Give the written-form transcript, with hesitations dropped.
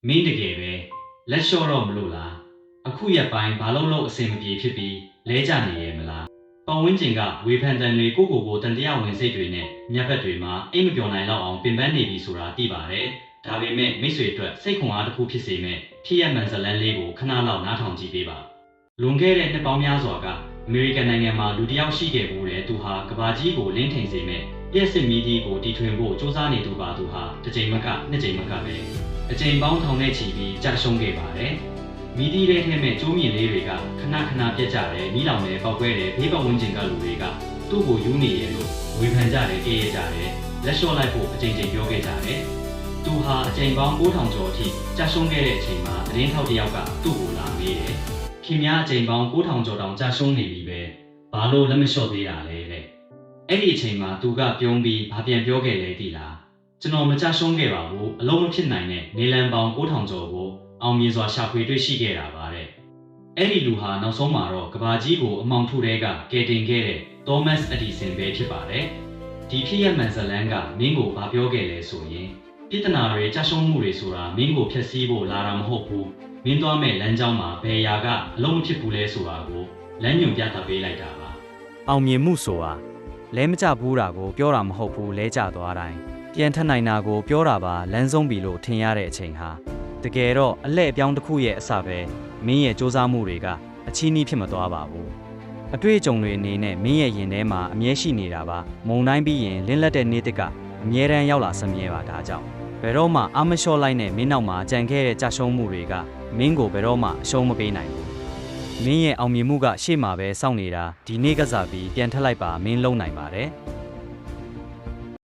မင်းတကယ်ပဲလက်လျှော့တော့မလို့လားအခုရက်ပိုင်းဘာလို့အဆင်မပြေဖြစ်ပြီးလဲကြနေရဲ့မလားပတ်ဝန်းကျင်ကဝေဖန်တန်တွေကိုတန်တရားဝင်စိတ်တွေနဲ့ညက်ဖက်တွေမှာအိမ်မပြောနိုင်တော့အောင်ပင်ပန်းနေပြီဆိုတာသိပါတယ်ဒါပေမဲ့မိတ်ဆွေအတွက်စိတ်ခွန်အားတစ်ခုဖြစ်စေမဲ့ဖြစ်ရမှန်ဇလန်းလေးကိုခဏလောက်နားထောင်ကြည့်ပေးပါလွန်ခဲ့တဲ့နှစ်ပေါင်းများစွာကအမေရိကန်နိုင်ငံမှာလူတစ်ယောက်ရှိခဲ့ဘူးတဲ့သူဟာကဘာကြီးကိုလင်းထိန်စေမဲ့လျှက်စစ်မီဒီကိုတီထွင်ဖို့စ조사နေသူပါသူဟာတစ်ချိန်မကနှစ်ချိန်မကပဲအချိန်ပေါင်းထောင်နဲ့ချီပြီးကြာရှုံးခဲ့ပါတယ်မီဒီထဲထဲမဲ့ကျိုးမြင့်လေးတွေကခဏခဏပြက်ကြတယ်မိလောင်တယ်ပောက်ကွဲတယ်ဘေးပတ်ဝန်းကျင်ကလူတွေကသူ့ကိုယူနေရလို့ဝေဖန်ကြတယ်ကြေးရကြတယ်လက်လျှော့လိုက်ဖို့အချိန်ချင်းပြောခဲ့ကြတယ်သူဟာအချိန်ပေါင်း9000ကျော်အထိကြာရှုံးခဲ့တဲ့အချိန်မှာသတင်းထောက်တစ်ယောက်ကသူ့ကိုလာမေးတယ်ခင်ဗျားအချိန်ပေါင်း9000ကျော်တောင်ကြာရှုံးနေပြီပဲဘာလို့လက်မလျှော့သေးတာလဲတဲ့အဲ့ဒီအချိန်မှာသူကပြုံးပြီးဘာပြန်ပြောခဲ့လဲသိလားကျွန်တော်မကြာရှုံးခဲ့ပါဘူးအလုံးမဖြစ်နိုင်တဲ့နေလန်ပေါင်း9000ကျော်ကိုအောင်မြင်စွာရှာဖွေတွေ့ရှိခဲ့တာပါတဲ့အဲ့ဒီလူဟာနောက်ဆုံးမှာတော့ကဘာကြီးကိုအမောင်ထုတဲကကယ်တင်ခဲ့တဲ့သောမတ်အဒီဆင်ပဲဖြစ်ပါတယ်ဒီဖြစ်ရမှန်ဇလန်းကမင်းကိုဘာပြောခဲ့လဲဆိုရင်ပြဿနာတွေကြာရှုံးမှုတွေဆိုတာမင်းကိုဖျက်ဆီးဖို့လာတာမဟုတ်ဘူးမင်းသွားမဲ့လမ်းကြောင်းမှာဘယ်ရာကအလုံးမဖြစ်ဘူးလဲဆိုတာကိုလမ်းညွှန်ပြသပေးလိုက်တာပါအောင်မြင်မှုဆိုတာလဲမကြဘူးတာကိုပြောတာမဟုတ်ဘူးလဲကြသွားတိုင်းပြန်ထနိုင်တာကိုပြောတာပါလမ်းဆုံးပြီလို့ထင်ရတဲ့အချိန်ဟာတကယ်တော့အလှည့်အပြောင်းတစ်ခုရဲ့အစပဲမင်းရဲ့စ조사မှုတွေကအချီးနှီးဖြစ်မသွားပါဘူးအတွေ့အကြုံတွေအနေနဲ့မင်းရဲ့ရင်ထဲမှာအမြဲရှိနေတာပါမုံတိုင်းပြီးရင်လင်းလက်တဲ့နေ့တစ်ကအမြဲတမ်းရောက်လာစမြဲပါဒါကြောင့်ဘယ်တော့မှအာမလျှော့လိုက်နဲ့မင်းနောက်မှာကြံခဲ့တဲ့ကြာရှုံးမှုတွေကမင်းကိုဘယ်တော့မှအရှုံးမပေးနိုင်ဘူးမင်းရဲ့အောင်မြင်မှုကရှေ့မှာပဲစောင့်နေတာဒီနေ့ကစားပြီးပြန်ထက်လိုက်ပါမင်းလုံနိုင်ပါတယ်